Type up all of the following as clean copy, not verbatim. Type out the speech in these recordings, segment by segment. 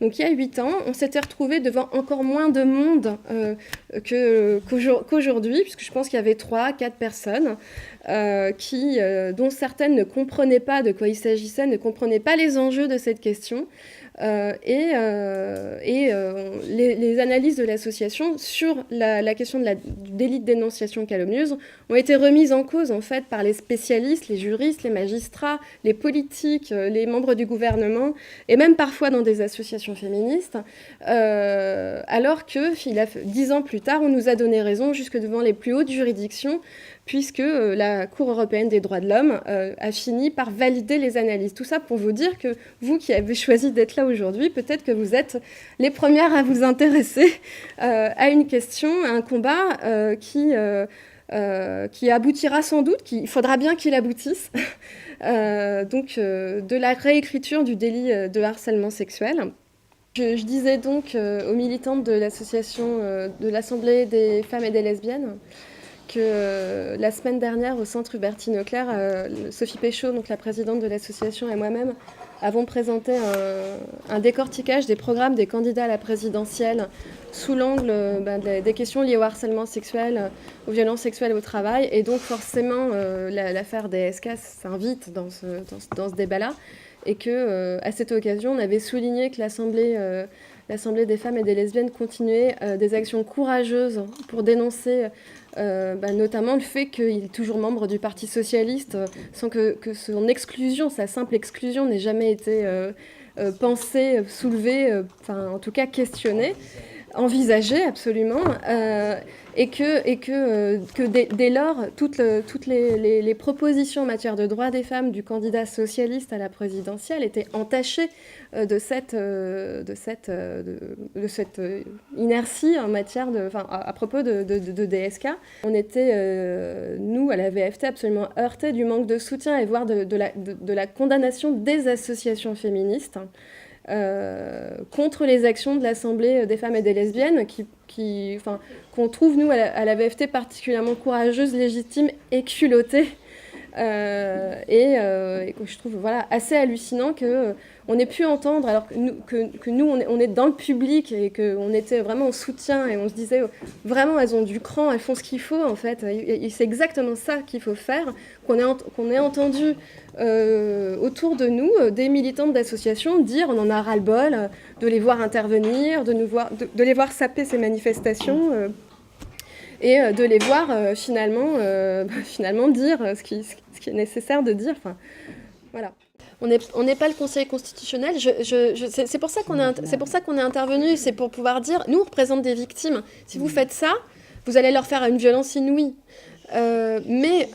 Donc il y a 8 ans, on s'était retrouvés devant encore moins de monde qu'aujourd'hui, puisque je pense qu'il y avait 3-4 personnes dont certaines ne comprenaient pas de quoi il s'agissait, ne comprenaient pas les enjeux de cette question. Les analyses de l'association sur la question du délit de dénonciation calomnieuse ont été remises en cause en fait par les spécialistes, les juristes, les magistrats, les politiques, les membres du gouvernement et même parfois dans des associations féministes, alors que 10 ans plus tard, on nous a donné raison jusque devant les plus hautes juridictions, puisque la Cour européenne des droits de l'homme a fini par valider les analyses. Tout ça pour vous dire que vous qui avez choisi d'être là aujourd'hui, peut-être que vous êtes les premières à vous intéresser à une question, à un combat qui aboutira sans doute, il faudra bien qu'il aboutisse, de la réécriture du délit de harcèlement sexuel. Je disais donc aux militantes de l'association de l'Assemblée des femmes et des lesbiennes que la semaine dernière, au centre Hubertine Auclair, Sophie Péchaud, donc la présidente de l'association, et moi-même avons présenté un décortiquage des programmes des candidats à la présidentielle sous l'angle des questions liées au harcèlement sexuel, aux violences sexuelles au travail. Et donc forcément, l'affaire DSK s'invite dans ce débat-là. Et qu'à cette occasion, on avait souligné que l'Assemblée des femmes et des lesbiennes continuait des actions courageuses pour dénoncer notamment le fait qu'il est toujours membre du Parti socialiste, sans que son exclusion, sa simple exclusion, n'ait jamais été pensée, soulevée, en tout cas questionnée, envisagée absolument, et que dès lors, toutes les propositions en matière de droits des femmes du candidat socialiste à la présidentielle étaient entachées de cette inertie en matière à propos de DSK. On était, nous, à la VFT, absolument heurtés du manque de soutien et voire de la condamnation des associations féministes contre les actions de l'Assemblée des femmes et des lesbiennes qu'on trouve, nous, à la VFT, particulièrement courageuses, légitimes et culottées. Et que je trouve assez hallucinant qu'on ait pu entendre, alors que nous on est dans le public et qu'on était vraiment en soutien et on se disait vraiment elles ont du cran, elles font ce qu'il faut en fait, et c'est exactement ça qu'il faut faire, qu'on ait entendu autour de nous des militantes d'associations dire on en a ras-le-bol de les voir intervenir, de les voir saper ces manifestations. Et de les voir finalement dire ce qui est nécessaire de dire. Voilà. On n'est pas le Conseil constitutionnel. C'est pour ça qu'on est intervenu. C'est pour pouvoir dire, nous, on représente des victimes. Si vous faites ça, vous allez leur faire une violence inouïe. Mais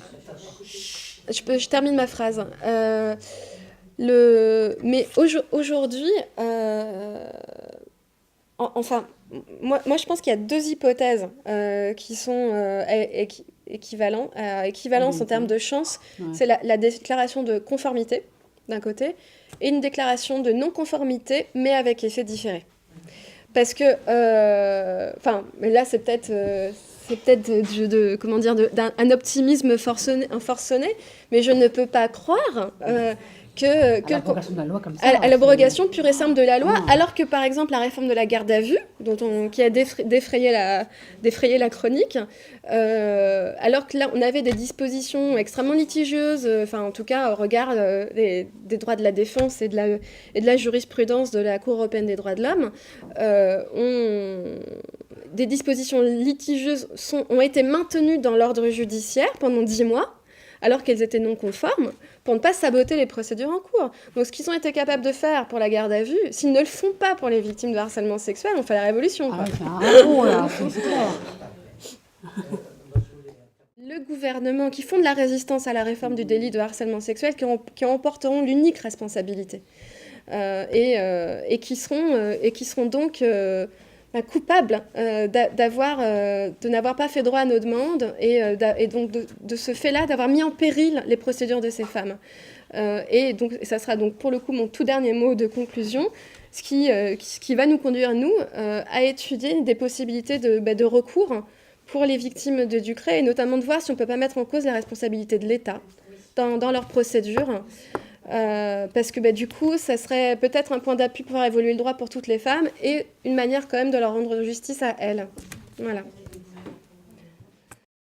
je termine ma phrase. Mais aujourd'hui, moi, je pense qu'il y a deux hypothèses qui sont équivalences en termes de chance. Ouais. C'est la déclaration de conformité, d'un côté, et une déclaration de non-conformité, mais avec effet différé. Parce que, mais là, c'est peut-être un optimisme forcené, mais je ne peux pas croire à l'abrogation pure et simple de la loi, alors que par exemple la réforme de la garde à vue, qui a défrayé la chronique, alors que là on avait des dispositions extrêmement litigieuses, en tout cas au regard des droits de la défense et de la jurisprudence de la Cour européenne des droits de l'homme, des dispositions litigieuses ont été maintenues dans l'ordre judiciaire pendant 10 mois, alors qu'elles étaient non conformes, pour ne pas saboter les procédures en cours. Donc ce qu'ils ont été capables de faire pour la garde à vue, s'ils ne le font pas pour les victimes de harcèlement sexuel, on fait la révolution. Quoi. C'est clair. Le gouvernement qui fonde la résistance à la réforme du délit de harcèlement sexuel, qui emporteront l'unique responsabilité, et qui seront donc coupables de n'avoir pas fait droit à nos demandes et donc de ce fait-là d'avoir mis en péril les procédures de ces femmes. Et donc ça sera donc pour le coup mon tout dernier mot de conclusion, ce qui va nous conduire, nous, à étudier des possibilités de recours pour les victimes de Ducré, et notamment de voir si on ne peut pas mettre en cause la responsabilité de l'État dans leurs procédures. Parce que du coup, ça serait peut-être un point d'appui pour faire évoluer le droit pour toutes les femmes et une manière quand même de leur rendre justice à elles. Voilà.